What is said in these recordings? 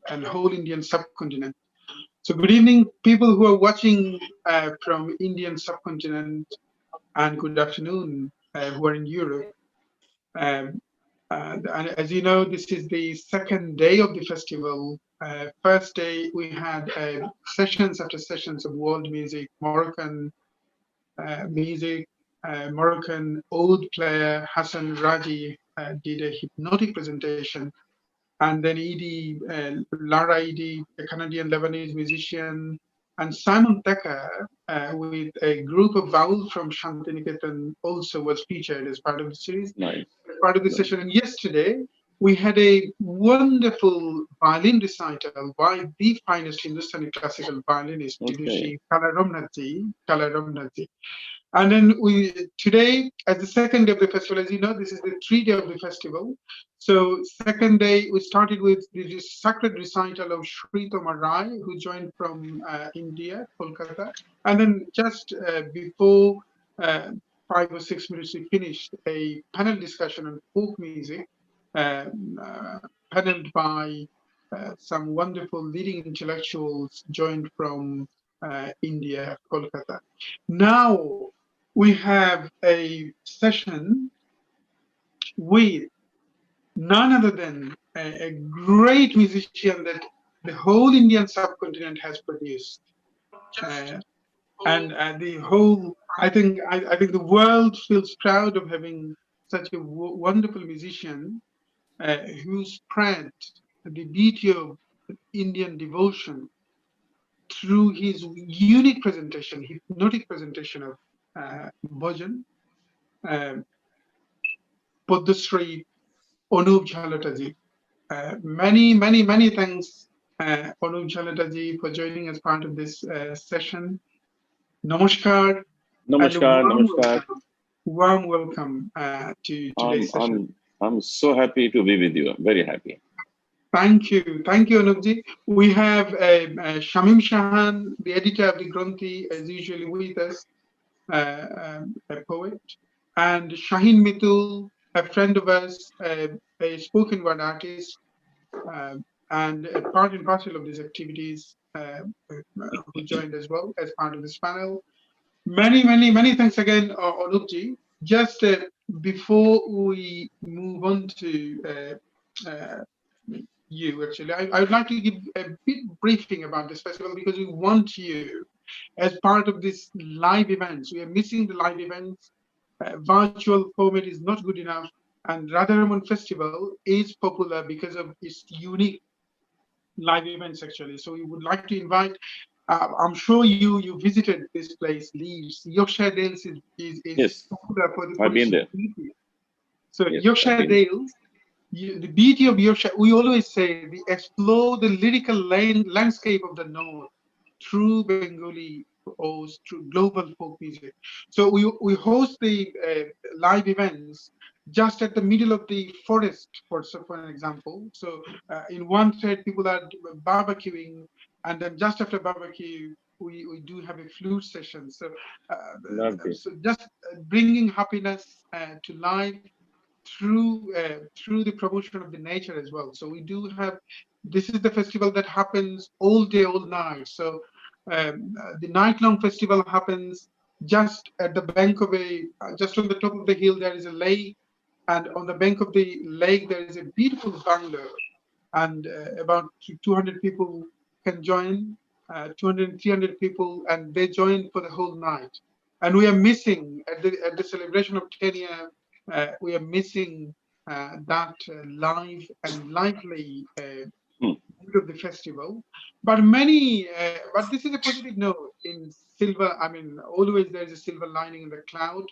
and whole Indian subcontinent. So good evening, people who are watching from Indian subcontinent, and good afternoon who are in Europe. Um, and as you know, this is the second day of the festival. First day we had sessions after sessions of world music, Moroccan music. Moroccan oud player Hassan Raji did a hypnotic presentation, and then Edie, Lara Edie, a Canadian Lebanese musician, and Simon Decker with a group of Baul from Shantiniketan also was featured as part of the series, Nice. part of the session. And yesterday we had a wonderful violin recital by the finest Hindustani classical violinist, Vidushi Kala Ramnathji. And then we today, as the second day of the festival, as you know, this is the 3 day of the festival. So second day, we started with the sacred recital of Shri Tomar Rai, who joined from India, Kolkata. And then just before uh, 5 or 6 minutes, we finished a panel discussion on folk music, paneled by some wonderful leading intellectuals joined from India, Kolkata. Now we have a session with none other than a great musician that the whole Indian subcontinent has produced, uh, and the whole. I think the world feels proud of having such a wonderful musician who spread the beauty of Indian devotion through his unique presentation, hypnotic presentation of Bhajan, uh, Padmasri Anup Jalota ji. Many thanks, Anup Jalota ji, for joining as part of this session. Namaskar and a Namaskar, namaskar. warm welcome to today's session. I'm so happy to be with you. I'm very happy. Thank you, Anup ji. We have Shamim Shahan, the editor of the Granthi, as usually with us, a poet, and Shaheen Mitul, a friend of us, a spoken word artist, and a part and parcel of these activities, who joined as well as part of this panel. Many thanks again, Anupji. Just before we move on to you, actually, I would like to give a bit briefing about this festival because we want you as part of this live events. We are missing the live events. Virtual format is not good enough, and RadhaRaman Festival is popular because of its unique live events actually. So we would like to invite. I'm sure you visited this place, Leeds. Yorkshire Dales is Yes, popular for I've been its there. beauty. So Yes, I've Yorkshire been. Dales, the beauty of Yorkshire. We always say we explore the lyrical landscape of the north through Bengali or through global folk music. So we host the live events just at the middle of the forest, for an example. So in one thread, people are barbecuing, and then just after barbecue, we do have a flute session. So Loved it. so just bringing happiness to life through the promotion of the nature as well. So we do have, this is the festival that happens all day, all night. So the night-long festival happens just at the bank of just on the top of the hill. There is a lake, and on the bank of the lake there is a beautiful bungalow, and about 200 people can join, 200, 300 people, and they join for the whole night. And we are missing at the celebration of 10-year, we are missing that live and lively Hmm. mood of the festival. But this is a positive note in silver. I mean, always there is a silver lining in the cloud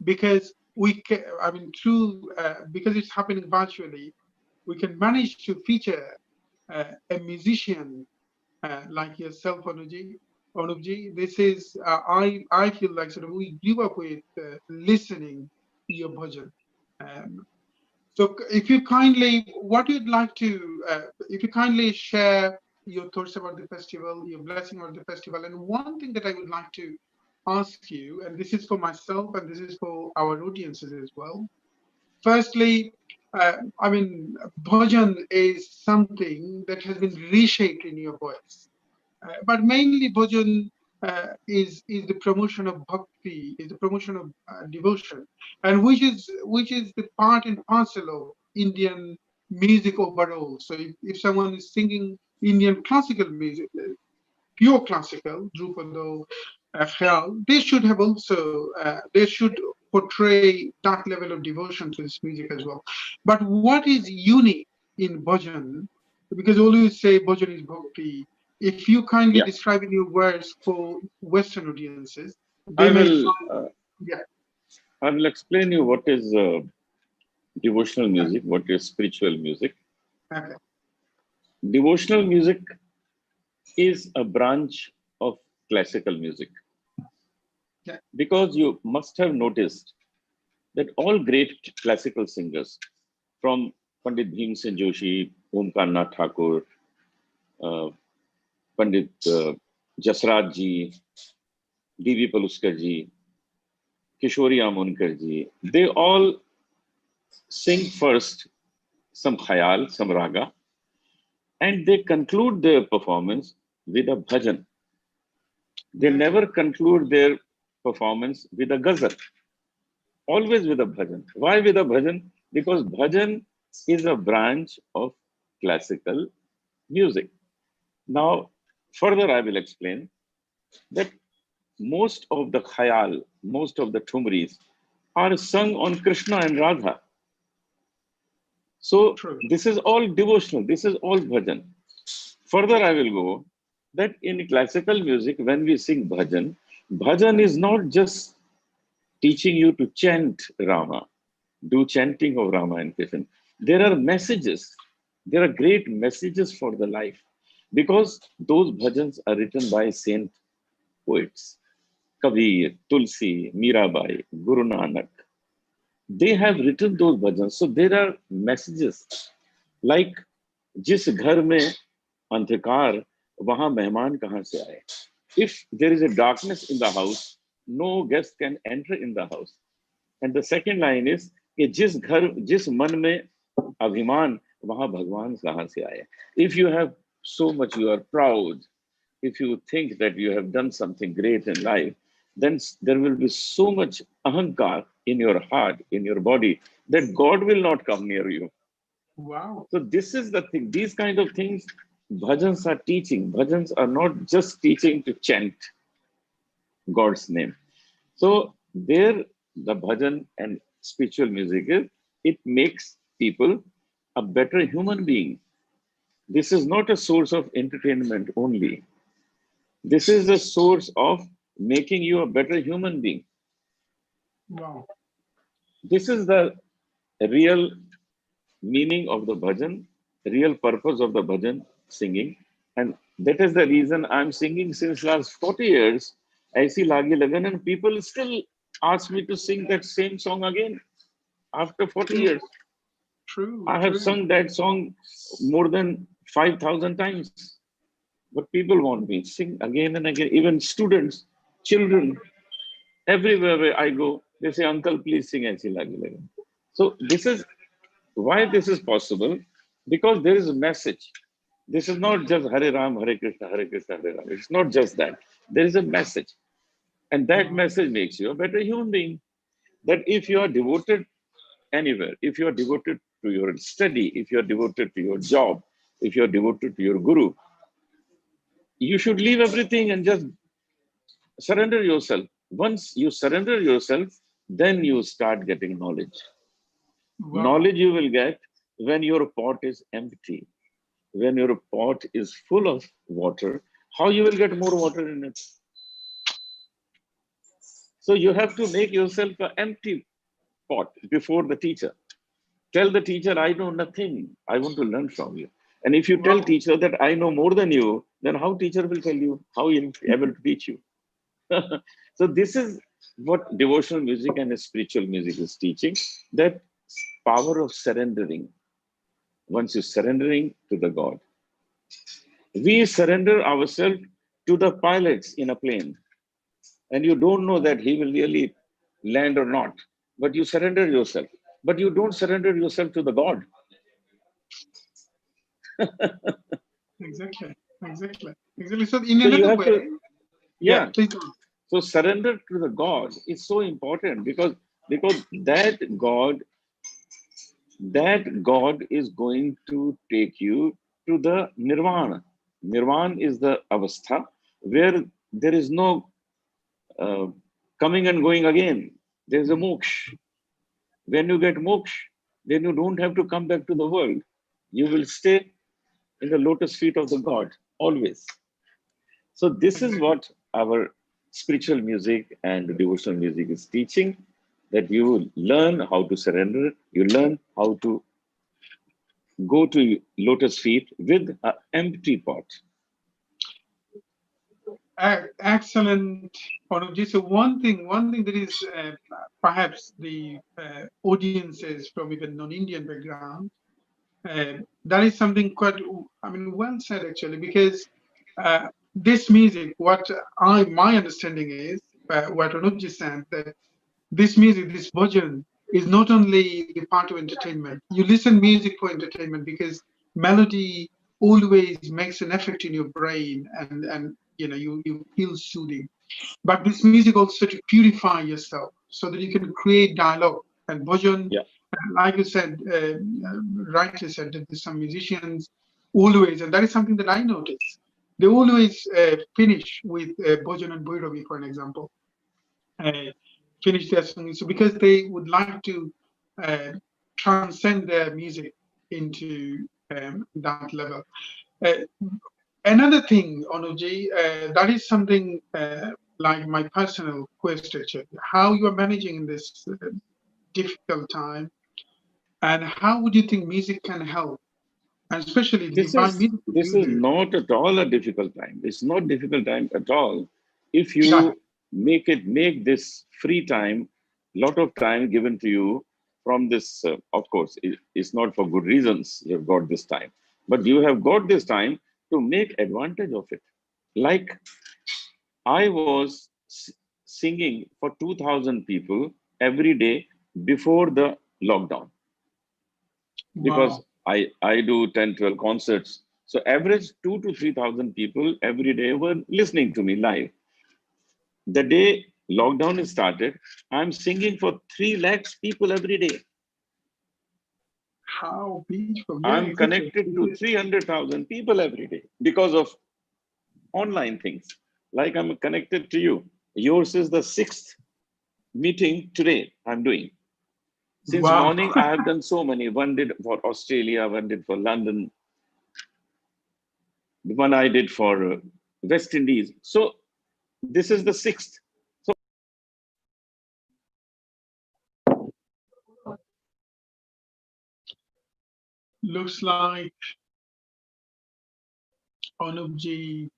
because I mean, because it's happening virtually, we can manage to feature a musician like yourself, Anupji. This is I feel like sort of we grew up with listening to your bhajan. Um, so if you kindly, what you'd like to, if you kindly share your thoughts about the festival, your blessing about the festival, and one thing that I would like to ask you, and this is for myself and this is for our audiences as well. Firstly, I mean, bhajan is something that has been reshaped in your voice. But mainly bhajan is the promotion of bhakti, is the promotion of devotion, and which is the part and parcel of Indian music overall. So if someone is singing Indian classical music, pure classical, Drupado, Khyal, they should have also, they should portray that level of devotion to this music as well. But what is unique in bhajan, because always say bhajan is bhakti, if you kindly Yeah, describe in your words for Western audiences, they I may will. find, yeah, I will explain you what is devotional music, what is spiritual music. okay, Devotional music is a branch of classical music yeah, because you must have noticed that all great classical singers, from Pandit Bhimsen Joshi, Omkar Nath Thakur, uh, Pandit Jasraj ji, D.V. Paluskar ji, Kishori Amonkar ji, they all sing first some khayal, some raga, and they conclude their performance with a bhajan. They okay, never conclude their performance with a ghazal, always with a bhajan. Why with a bhajan? Because bhajan is a branch of classical music. Now, further, I will explain that most of the khayal, most of the thumris are sung on Krishna and Radha. So, true, this is all devotional, this is all bhajan. Further, I will go that in classical music, when we sing bhajan, bhajan is not just teaching you to chant Rama, do chanting of Rama and Krishna. There are messages, there are great messages for the life because those bhajans are written by saint poets. Kabir, Tulsi, Mirabai, Guru Nanak. They have written those bhajans. So there are messages like जिस घर में अंधकार वहां मेहमान कहां से आए. If there is a darkness in the house, no guest can enter in the house. And the second line is कि जिस मन में अभिमान वहां भगवान कहां से आए. If you have so much, you are proud, if you think that you have done something great in life, then there will be so much ahankar in your heart, in your body, that God will not come near you. wow, So this is the thing. These kind of things, bhajans are teaching. Bhajans are not just teaching to chant God's name. So there, the bhajan and spiritual music is, it makes people a better human being. This is not a source of entertainment only. This is a source of making you a better human being. wow, This is the real meaning of the bhajan, real purpose of the bhajan singing. And that is the reason I'm singing since last 40 years. Aisi Lagi Lagan, and people still ask me to sing that same song again after 40 true, years. true, I have true, sung that song more than 5,000 times. But people want me sing again and again. Even students, children, everywhere where I go, they say, Uncle, please sing Aisi Lagi Lagan. So this is why this is possible, because there is a message. This is not just Hare Ram, Hare Krishna, Hare Krishna, Hare Ram. It's not just that. There is a message. And that wow, message makes you a better human being. That if you are devoted anywhere, if you are devoted to your study, if you are devoted to your job, if you are devoted to your guru, you should leave everything and just surrender yourself. Once you surrender yourself, then you start getting knowledge. wow, Knowledge you will get when your pot is empty. When your pot is full of water, how you will get more water in it? So you have to make yourself an empty pot before the teacher. Tell the teacher, I know nothing. I want to learn from you. And if you tell wow. teacher that I know more than you, then how teacher will tell you? How he will be able to teach you? So this is what devotional music and spiritual music is teaching, that power of surrendering. Once you're surrendering to the God, we surrender ourselves to the pilots in a plane, and you don't know that he will really land or not, but you surrender yourself. but you don't surrender yourself to the God. Exactly. Exactly. Exactly. So in So you another have to, way, yeah, yeah. please. Go on. So surrender to the God is so important because that God is going to take you to the nirvana. Nirvana is the avastha where there is no uh, coming and going again. There is a moksha. When you get moksha, then you don't have to come back to the world. You will stay in the lotus feet of the God always. So this is Exactly. what our spiritual music and devotional music is teaching, that you learn how to surrender, you learn how to go to lotus feet with an empty pot. Excellent, Anup. So one thing that is perhaps the audiences from even non-Indian background, that is something quite, I mean, well said actually, because this music, my understanding is, what Anup just said, that this music, this bhajan, is not only the part of entertainment. You listen music for entertainment because melody always makes an effect in your brain, and you feel soothing. But this music also to purify yourself so that you can create dialogue. And bhajan, Yeah. like you said, rightly said, that there's some musicians always, and that is something that I notice. They always finish with bhajan and bhairavi, for an example, uh, finish their song. So because they would like to uh, transcend their music into that level. Uh, Another thing, Onuji, that is something like my personal question, actually, how you are managing in this difficult time, and how would you think music can help, and especially the This divine is music that this you is do? not at all a difficult time. It's not difficult time at all. If Right. you make this free time, lot of time given to you from this, of course, it's not for good reasons you've got this time, but you have got this time to make advantage of it. Like I was singing for 2,000 people every day before the lockdown because Wow. I do 10, 12 concerts. So average 2 to 3,000 people every day were listening to me live. The day lockdown is started, I'm singing for 3 lakhs people every day. How beautiful. Yeah, I'm exactly. connected to 300,000 people every day because of online things. Like I'm connected to you. Yours is the 6th meeting today I'm doing. Since Wow. morning, I have done so many. One did for Australia, one did for London, the one I did for West Indies. So this is the 6th. So Looks like Anupji.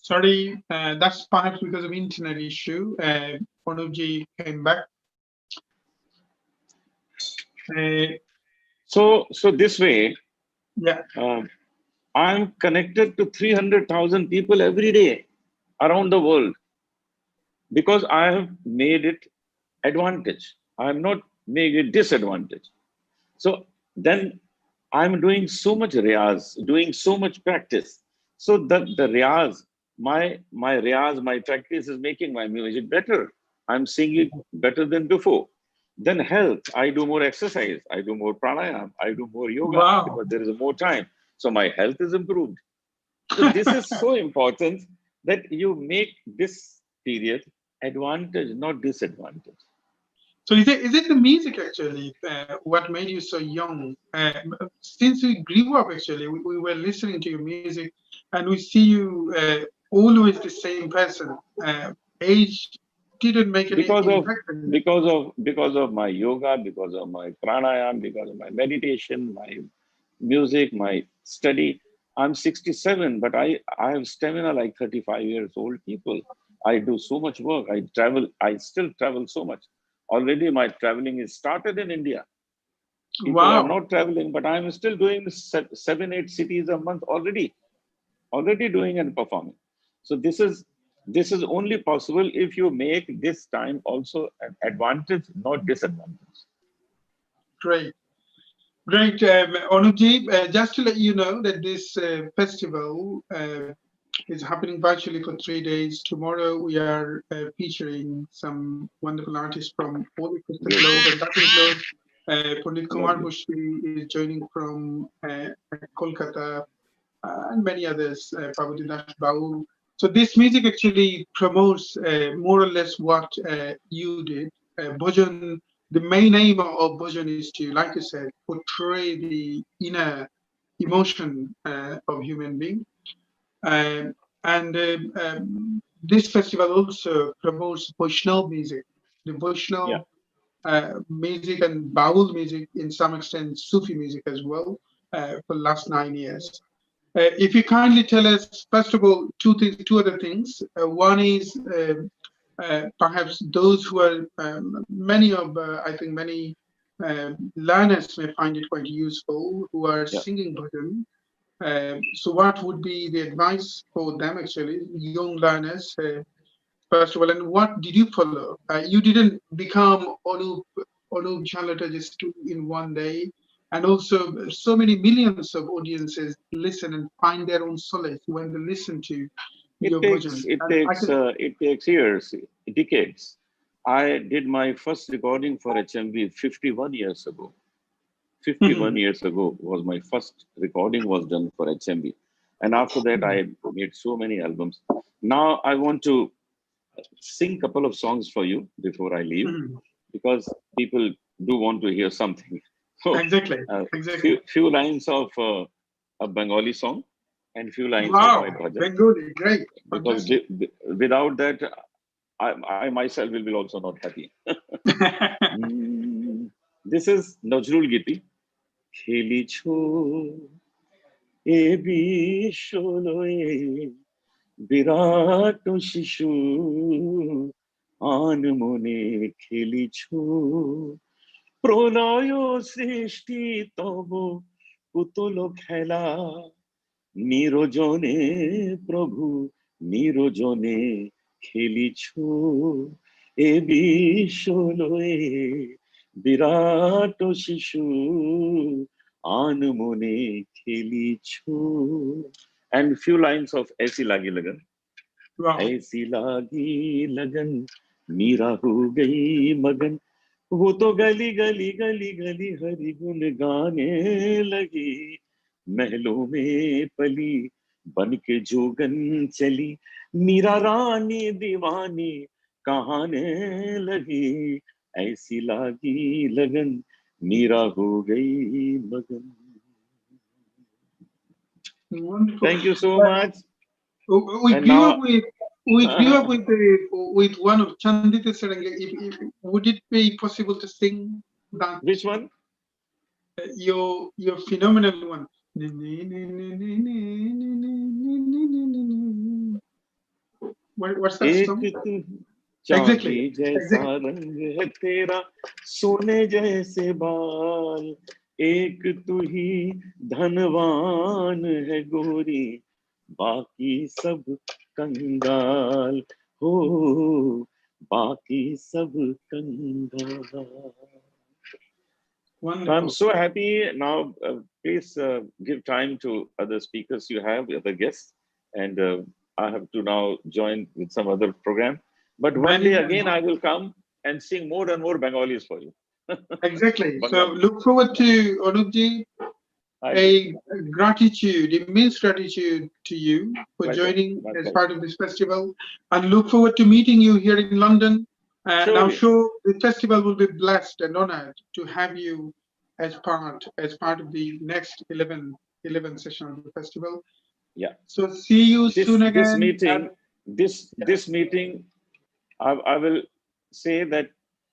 Sorry, that's perhaps because of internet issue. Anupji came back. Uh, so this way, yeah. uh, I'm connected to 300,000 people every day around the world because I have made it advantage. I'm not making it disadvantage. So then I'm doing so much riyaz, doing so much practice. So that the riyaz, my riyaz, my practice is making my music better. I'm singing better than before. Then health, I do more exercise, I do more pranayam, I do more yoga Wow. because there is more time. So my health is improved. So this is so important that you make this period advantage, not disadvantage. So is it the music actually what made you so young? Since we grew up actually, we were listening to your music, and we see you always the same person. Age didn't make any because of impact on you. because of my yoga, because of my pranayam, because of my meditation, my music, my study. I'm 67, but I have stamina like 35 years old people. I do so much work. I travel. I still travel so much. Already my traveling is started in India. People are Wow. not traveling, but I'm still doing 7, 8 cities a month already doing and performing. So this is only possible if you make this time also an advantage, not disadvantage. Great. Great, Anupji. Just to let you know that this festival is happening virtually for 3 days. Tomorrow we are featuring some wonderful artists from all across the Good, globe, good. and that includes Pandit Kumar Lovely. Bushri is joining from Kolkata, and many others, Prabhudas Baul. So this music actually promotes more or less what you did. Bhajan, the main aim of Bhajan is to, like you said, portray the inner emotion of human being. Um, and this festival also promotes Vaishnav music, the Yeah. Vaishnav music and Baul music, in some extent Sufi music as well, for the last 9 years. If you kindly tell us, first of all, two other things. One is perhaps those who are I think many learners may find it quite useful who are Yeah. singing bhajan. So, what would be the advice for them actually, young learners? First of all, and what did you follow? You didn't become Anup Jalota just in one day, and also so many millions of audiences listen and find their own solace when they listen to It your takes bhajan. it And I takes can, it takes years, decades. I did my first recording for HMV 51 years ago. 51 years ago was my first recording was done for HMV. And after that, I made so many albums. Now I want to sing a couple of songs for you before I leave because people do want to hear something. So, exactly, few exactly. few lines of a Bengali song and few lines of my Wow, bhajan Bengali, great, because fantastic. without that, I myself will also not happy. This is Najrul Giti. খেলিছো এ বিশ্বলয়ে বিরাট শিশু আনমনে খেলিছ প্রলয় সৃষ্টি তব পুতুল খেলা নিরজনে প্রভু নিরজনে খেলিছ এ বিশ্বলয়ে বিরাট শিশু আনমনে খেলিছ and few lines of ऐसी लागी लगन Wow. ऐसी लागी लगन मीरा हो गई मगन वो तो गली गली गली गली हरि गुण गाने लगी महलों में पली बन के जोगन चली मीरा रानी दीवानी कहाने लगी ऐसी लागी लगन मीरा हो गई मगन. Wonderful. Thank you so much. We And grew up now, with one of Chandita Saranga. Would it be possible to sing that which one? your phenomenal one? What's that एक song? तू Exactly. चांदी जैसा Exactly. रंग है तेरा सोने जैसे बाल एक तू ही धनवान है गोरी बाकी सब कंगाल हो बाकी सब कंगाल. I'm Wonderful. so happy now. Please give time to other speakers you have, other guests, and I have to now join with some other program. But one Many day thanks. again, I will come and sing more and more Bengalis for you. Exactly. So Bengali. look forward to Anupji. I do. A gratitude, immense gratitude to you for Pleasure. joining My as pleasure. part of this festival, and look forward to meeting you here in London. And I'm Surely. sure the festival will be blessed and honored to have you as part of the next 11 session of the festival. Yeah. So see you This soon this again. meeting, this meeting, I will say that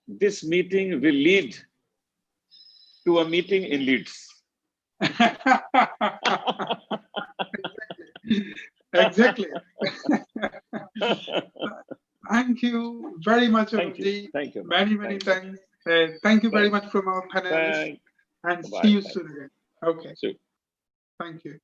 this meeting will lead to a meeting in Leeds. Exactly. you very much, Thank you. Anupji. Thank you. Many thanks. Thank you very much from our panelists. Thank. And Bye. see you Thank soon again. Okay. you. Thank you.